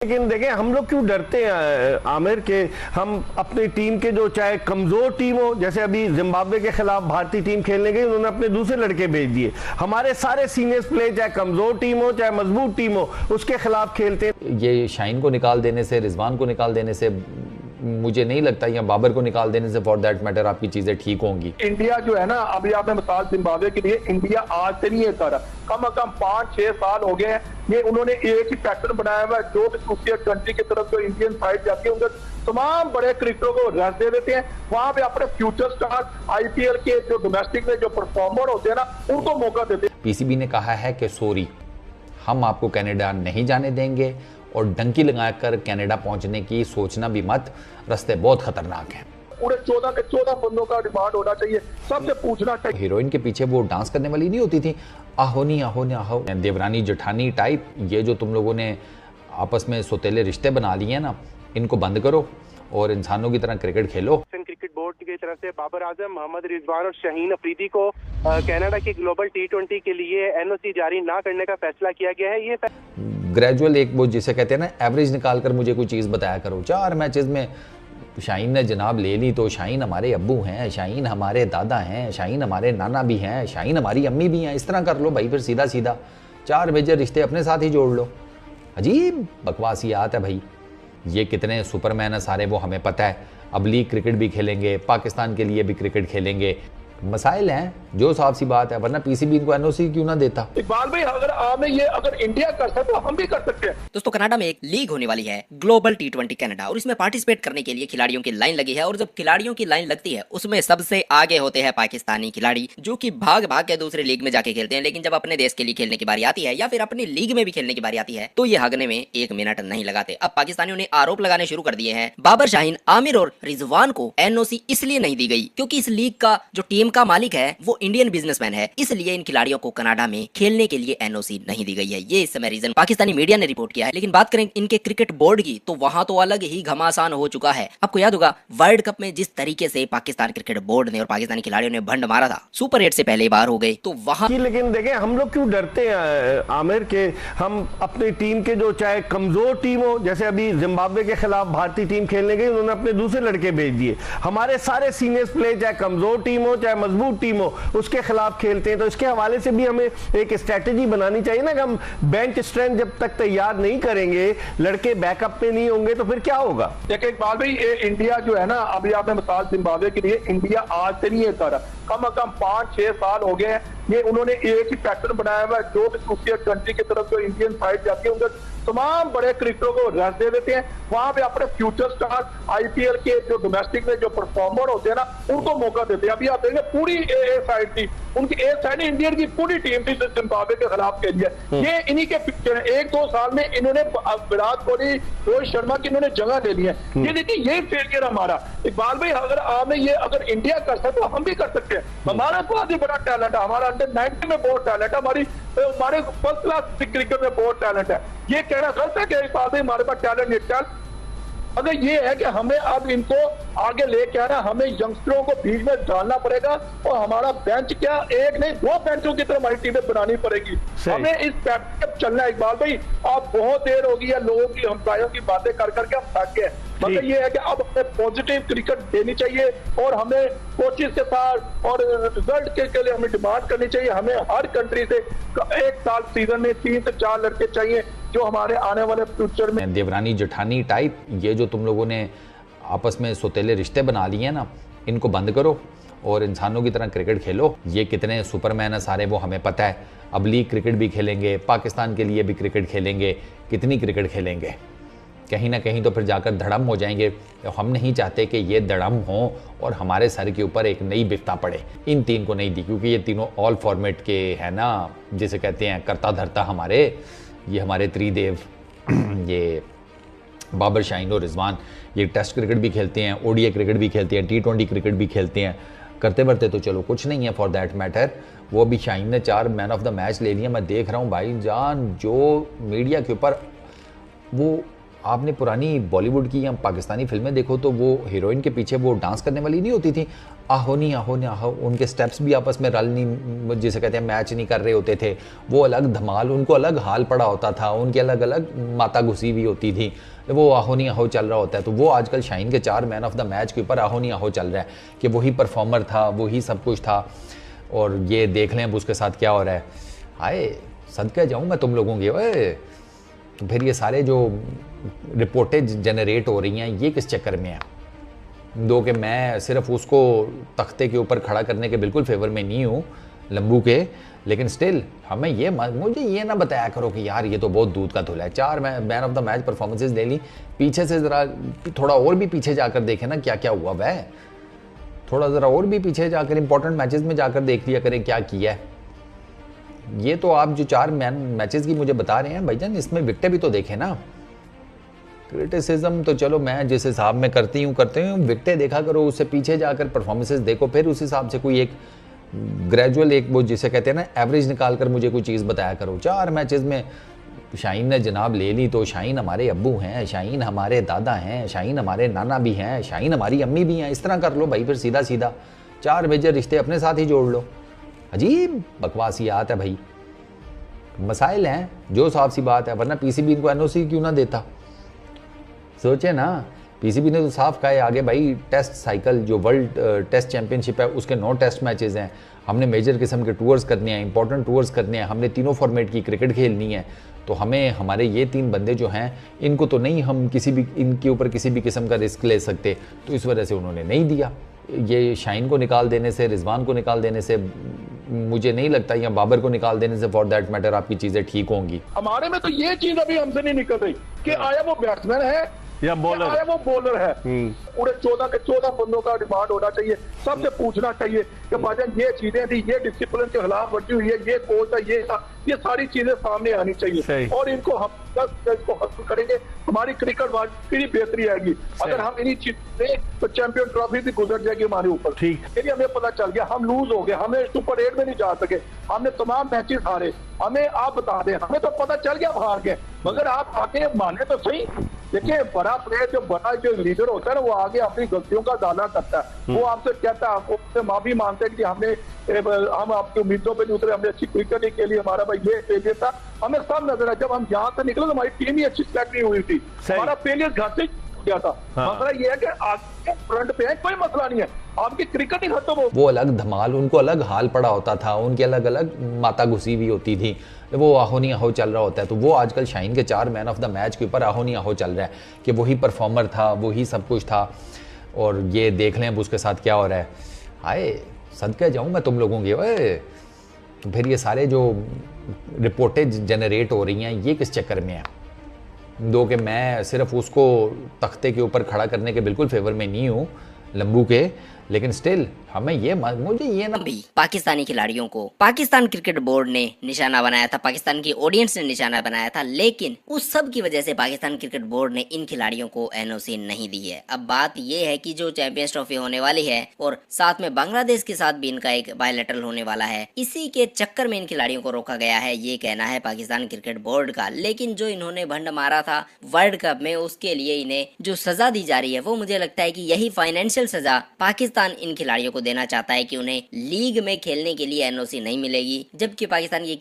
लेकिन देखें हम लोग क्यों डरते हैं आमिर के, हम अपनी टीम के जो चाहे कमजोर टीम हो, जैसे अभी जिम्बाब्वे के खिलाफ भारतीय टीम खेलने गई, उन्होंने अपने दूसरे लड़के भेज दिए। हमारे सारे सीनियर प्लेयर चाहे कमजोर टीम हो चाहे मजबूत टीम हो उसके खिलाफ खेलते हैं। ये शाहीन को निकाल देने से, रिजवान को निकाल देने से मुझे नहीं लगता, या बाबर को निकाल देने से फॉर दैट मैटर आपकी चीजें ठीक होंगी। इंडिया जो है ना, अभी आपने मिसाल जिम्बाब्वे के लिए, इंडिया आज से नहीं है कर, कम से कम 5-6 साल हो गए हैं ये उन्होंने एक ही पैटर्न बनाया हुआ है। जो भी दूसरी कंट्री की तरफ जो इंडियन साइड जाती है उनके तमाम बड़े क्रिकेटरों को रेस्ट दे देते हैं। वहां पे अपने फ्यूचर स्टार आईपीएल के जो डोमेस्टिक में जो परफॉर्मर होते हैं ना, उनको मौका देते हैं। पीसीबी ने कहा है कि सॉरी, हम आपको कनाडा नहीं जाने देंगे और डंकी लगाकर कनाडा पहुंचने की सोचना भी मत, रास्ते बहुत खतरनाक हैं। पूरे 14 के 14 बंदों का डिमांड होना चाहिए, सबसे पूछना चाहिए। हीरोइन के पीछे वो डांस करने वाली नहीं होती थी, आहो नी आहो नी आहो, देवरानी जेठानी टाइप, ये जो तुम लोगों ने आपस में सौतेले रिश्ते बना लिए हैं ना, इनको बंद करो और इंसानों की तरह क्रिकेट खेलो। क्रिकेट बोर्ड की तरफ से बाबर आजम, मोहम्मद रिजवान और शाहीन अफरीदी को कनाडा की ग्लोबल T20 के लिए एनओसी जारी ना करने का फैसला किया गया है। ये ग्रेजुअल एक वो जिसे कहते हैं ना, एवरेज निकाल कर मुझे कोई चीज़ बताया करो। 4 मैचेस में शाहीन ने जनाब ले ली तो शाहीन हमारे अब्बू हैं, शाहीन हमारे दादा हैं, शाहीन हमारे नाना भी हैं, शाहीन हमारी अम्मी भी हैं। इस तरह कर लो भाई, फिर सीधा सीधा 4 मेजर रिश्ते अपने साथ ही जोड़ लो। अजीब बकवासियात है भाई। ये कितने सुपरमैन है सारे, वो हमें पता है। अब लीग क्रिकेट भी खेलेंगे, पाकिस्तान के लिए भी क्रिकेट खेलेंगे। मसाइल हैं जो साफ सी बात है, वरना पीसीबी इनको एनओसी क्यों ना देता। इकबाल भाई, अगर इंडिया कर सकता तो हम भी कर सकते हैं। दोस्तों, कनाडा में एक लीग होने वाली है, ग्लोबल T20 कनाडा, और इसमें पार्टिसिपेट करने के लिए खिलाड़ियों की लाइन लगी है। और जब खिलाड़ियों की लाइन लगती है उसमें सबसे आगे होते हैं पाकिस्तानी खिलाड़ी, जो कि भाग भाग के दूसरे लीग में जाके खेलते हैं। लेकिन जब अपने देश के लिए खेलने की बारी आती है या फिर अपनी लीग में भी खेलने की बारी आती है तो ये हगने में 1 मिनट नहीं लगाते। अब पाकिस्तानियों ने आरोप लगाने शुरू कर दिए हैं। बाबर, शाहीन, आमिर और रिजवान को एनओसी इसलिए नहीं दी गई क्योंकि इस लीग का जो टीम का मालिक है वो इंडियन बिजनेसमैन है, इसलिए इन खिलाड़ियों को कनाडा में खेलने के लिए एनओसी नहीं दी गई है। ये इस समय रीजन पाकिस्तानी मीडिया ने रिपोर्ट किया है। लेकिन बात करें इनके क्रिकेट बोर्ड की तो वहां तो अलग ही घमासान हो चुका है। आपको याद होगा वर्ल्ड कप में जिस तरीके से पाकिस्तान क्रिकेट बोर्ड ने और पाकिस्तानी खिलाड़ियों ने भंड मारा था, सुपर 8 से पहले बार हो गए, तो वहां। लेकिन देखें हम लोग क्यों डरते हैं आमिर के, हम अपनी टीम के जो चाहे कमजोर टीम हो, जैसे अभी जिम्बाब्वे के खिलाफ भारतीय टीम खेलने गई, उन्होंने अपने दूसरे लड़के भेज दिए। हमारे सारे सीनियर प्लेयर चाहे कमजोर टीम हो चाहे मजबूत टीम हो उसके खिलाफ खेलते हैं। तो इसके हवाले से भी हमें एक स्ट्रेटेजी बनानी चाहिए ना कि हम बेंच स्ट्रेंथ जब तक तैयार नहीं करेंगे, लड़के बैकअप में नहीं होंगे तो फिर क्या होगा। देखिए इकबाल भाई, इंडिया जो है ना, अभी आपने मिसाल जिम्बाब्वे के लिए, इंडिया आज से नहीं है कर, कम से कम 5-6 साल हो गए हैं ये उन्होंने एक ही पैटर्न बनाया हुआ है। जो भी दूसरी कंट्री की तरफ जो इंडियन साइड जाती है उनके तमाम बड़े क्रिकेटरों को रेस्ट दे देते हैं। वहां पे अपने फ्यूचर स्टार आईपीएल के जो डोमेस्टिक में जो परफॉर्मर होते हैं ना, उनको मौका देते हैं। अभी आप देखेंगे पूरी ए साइड थी, उनकी ए साइड इंडियन की पूरी टीम थी जिम्बाब्वे के खिलाफ के लिए। ये इन्हीं के 1-2 साल में इन्होंने विराट कोहली, रोहित शर्मा की इन्होंने जगह ले ली है। ये देखिए ये फेलियर हमारा। इकबाल भाई, अगर इंडिया कर सकता तो हम भी कर सकते हैं। हमारे पास ही बड़ा टैलेंट है, हमारा अंडर 90 में बहुत टैलेंट है, हमारे फर्स्ट क्लास क्रिकेट में बहुत टैलेंट है। ये कहना गलत है कि इकबाल भाई हमारे पास टैलेंट नहीं है। अगर ये है कि हमें अब इनको आगे लेके आना, हमें यंगस्टरों को बीच में डालना पड़ेगा और हमारा बेंच क्या 1 नहीं 2 बेंचों की तरह हमारी टीमें बनानी पड़ेगी। हमें इस पैटर्न पर चलना है। इकबाल भाई, आप बहुत देर होगी है लोगों की, एम्प्लॉयों की बातें कर करके हम थक गए। मतलब ये है कि अब हमें पॉजिटिव क्रिकेट देनी चाहिए और हमें कोचिज के साथ और रिजल्ट के लिए हमें डिमांड करनी चाहिए। हमें हर कंट्री से 1 साल सीजन में 3 से 4 लड़के चाहिए जो हमारे आने वाले फ्यूचर में। देवरानी जेठानी टाइप, ये जो तुम लोगों ने आपस में सौतेले रिश्ते बना लिए हैं ना, इनको बंद करो और इंसानों की तरह क्रिकेट खेलो। ये कितने सुपरमैन है सारे, वो हमें पता है। अब लीग क्रिकेट भी खेलेंगे, पाकिस्तान के लिए भी क्रिकेट खेलेंगे, कितनी क्रिकेट खेलेंगे। कहीं ना कहीं तो फिर जाकर धड़म हो जाएंगे। तो हम नहीं चाहते कि ये धड़म हो और हमारे सर के ऊपर एक नई बिफ्ता पड़े। इन 3 को नहीं दी क्योंकि ये तीनों ऑल फॉर्मेट के है ना, जिसे कहते हैं करता धरता हमारे, ये हमारे त्रिदेव ये बाबर, शाहीन और रिजवान, ये टेस्ट क्रिकेट भी खेलते हैं, ओडीआई क्रिकेट भी खेलते हैं, T20 क्रिकेट भी खेलते हैं। करते बढ़ते तो चलो कुछ नहीं है फॉर दैट मैटर। वो अभी शाहीन ने 4 मैन ऑफ द मैच ले लिया। मैं देख रहा हूँ भाई जान, जो मीडिया के ऊपर वो आपने पुरानी बॉलीवुड की या पाकिस्तानी फिल्में देखो तो वो हीरोइन के पीछे वो डांस करने वाली नहीं होती थी, आहो नहीं आहो नहीं आहो, उनके स्टेप्स भी आपस में रल नहीं, जिसे कहते हैं मैच नहीं कर रहे होते थे। वो अलग धमाल, उनको अलग हाल पड़ा होता था, उनकी अलग अलग माता घुसी हुई होती थी। वो आहो नहीं आहो चल रहा होता है, तो वो आजकल शाहीन के 4 मैन ऑफ द मैच के ऊपर आहो नहीं आहो चल रहा है कि वही परफॉर्मर था, वही सब कुछ था, और ये देख लें अब उसके साथ क्या हो रहा है। हाय सदके जाऊँ मैं तुम लोगों की, ओए तो फिर ये सारे जो रिपोर्टेज जनरेट हो रही हैं ये किस चक्कर में है? दो कि मैं सिर्फ उसको तख्ते के ऊपर खड़ा करने के बिल्कुल फेवर में नहीं हूँ लंबू के, लेकिन स्टिल हमें ये मुझे ये ना बताया करो कि यार ये तो बहुत दूध का धुला है। 4 man of the match performances ले ली, पीछे से ज़रा थोड़ा और भी पीछे जाकर देखें ना क्या क्या हुआ वह, थोड़ा ज़रा और भी पीछे जाकर इंपॉर्टेंट मैचेस में जाकर देख लिया करें क्या किया है। ये तो आप जो 4 मैचेस की मुझे बता रहे हैं भाईजान, इसमें विकेटें भी तो देखें ना। क्रिटिसिज्म तो चलो मैं जिस हिसाब में करती हूँ विकेटें देखा करो, उससे पीछे जाकर परफॉर्मेंसेस देखो, फिर उस हिसाब से कोई एक ग्रेजुअल एक वो जिसे कहते हैं ना एवरेज निकाल कर मुझे कोई चीज़ बताया करो। 4 मैचेस में शाहीन ने जनाब ले ली तो शाहीन हमारे अब्बू हैं, शाहीन हमारे दादा हैं, शाहीन हमारे नाना भी हैं, शाहीन हमारी अम्मी भी हैं, इस तरह कर लो भाई, फिर सीधा सीधा 4 मेजर रिश्ते अपने साथ ही जोड़ लो। अजीब बकवासियात है भाई, मसाइल हैं जो साफ सी बात है, वरना पीसीबी इनको एनओसी क्यों ना देता। सोचे ना, पीसीबी ने तो साफ कहा है आगे भाई टेस्ट साइकिल जो वर्ल्ड टेस्ट चैंपियनशिप है उसके 9 टेस्ट मैचेस हैं, हमने मेजर किस्म के टूर्स करने हैं, इंपॉर्टेंट टूर्स करने हैं, हमने तीनों फॉर्मेट की क्रिकेट खेलनी है, तो हमें हमारे ये 3 बंदे जो हैं इनको तो नहीं हम किसी भी इनके ऊपर किसी भी किस्म का रिस्क ले सकते, तो इस वजह से उन्होंने नहीं दिया। ये शाहीन को निकाल देने से, रिजवान को निकाल देने से मुझे नहीं लगता, या बाबर को निकाल देने से फॉर दैट मैटर आपकी चीज़ें ठीक होंगी। हमारे में तो ये चीज़ अभी हमसे नहीं निकल रही कि आया वो बैट्समैन है या बॉलर, आया वो बॉलर है। पूरे 14 के 14 बंदों का डिमांड होना चाहिए, सबसे पूछना चाहिए कि भाईजान ये चीजें थी, ये डिसिप्लिन के खिलाफ वर्जी हुई है, ये कोच है, ये सारी चीजें सामने आनी चाहिए, और इनको हम इसको हासिल करेंगे, हमारी क्रिकेट की बेहतरी आएगी। अगर हम इन्हीं चीजों से तो चैंपियन ट्रॉफी भी गुजर जाएगी हमारे ऊपर। ठीक, हमें पता चल गया हम लूज हो गए, हमें सुपर 8 में नहीं जा सके, हमने तमाम मैचेस हारे, हमें आप बता दें, हमें तो पता चल गया हार गए, मगर आप आके माने तो सही। देखिए बड़ा प्लेयर जो बड़ा जो लीडर होता है ना, वो आगे अपनी गलतियों का दाना करता है, वो आपसे कहता है, आपको माफी मांगते हैं कि हम आपकी उम्मीदों पे नहीं उतरे, हमने अच्छी क्रिकेट नहीं खेली, हमारा भाई ये फेलियर था, हमें सब नजर है। जब हम यहाँ से निकले तो हमारी टीम ही अच्छी सेलेक्ट नहीं हुई थी, हमारा फेलियर घर से गया था। मसला ये है कि आगे फ्रंट पे है, कोई मसला नहीं है, आपकी क्रिकेट ही खत्म हो। वो अलग धमाल, उनको अलग हाल पड़ा होता था, उनकी अलग अलग माता घुसी हुई होती थी, वो आहो नहीं आहो चल रहा होता है। तो वो आजकल शाहीन के 4 मैन ऑफ द मैच के ऊपर आहो नहीं आहो चल रहा है कि वही परफॉर्मर था, वही सब कुछ था, और ये देख लें अब उसके साथ क्या हो रहा है। हाय सदके जाऊँ मैं तुम लोगों की, ओए तो फिर ये सारे जो रिपोर्टेज जनरेट हो रही हैं ये किस चक्कर में है? दो कि मैं सिर्फ उसको तख्ते के ऊपर खड़ा करने के बिल्कुल फेवर में नहीं हूँ लंबू के, लेकिन स्टिल हमें ये मुझे ये ना भी पाकिस्तानी खिलाड़ियों को पाकिस्तान क्रिकेट बोर्ड ने निशाना बनाया था, पाकिस्तान की ऑडियंस ने निशाना बनाया था, लेकिन उस सब की वजह से पाकिस्तान क्रिकेट बोर्ड ने इन खिलाड़ियों को एनओसी नहीं दी है। अब बात ये है कि जो चैंपियंस ट्रॉफी होने वाली है और साथ में बांग्लादेश के साथ भी इनका एक बायलैटरल होने वाला है, इसी के चक्कर में इन खिलाड़ियों को रोका गया है, ये कहना है पाकिस्तान क्रिकेट बोर्ड का। लेकिन जो इन्होंने भंड मारा था वर्ल्ड कप में, उसके लिए इन्हें जो सजा दी जा रही है वो मुझे लगता है कि यही फाइनेंशियल सजा पाकिस्तान इन खिलाड़ियों को देना चाहता है कि उन्हें लीग में खेलने के लिए एनओसी नहीं मिलेगी, जबकि पाकिस्तान ये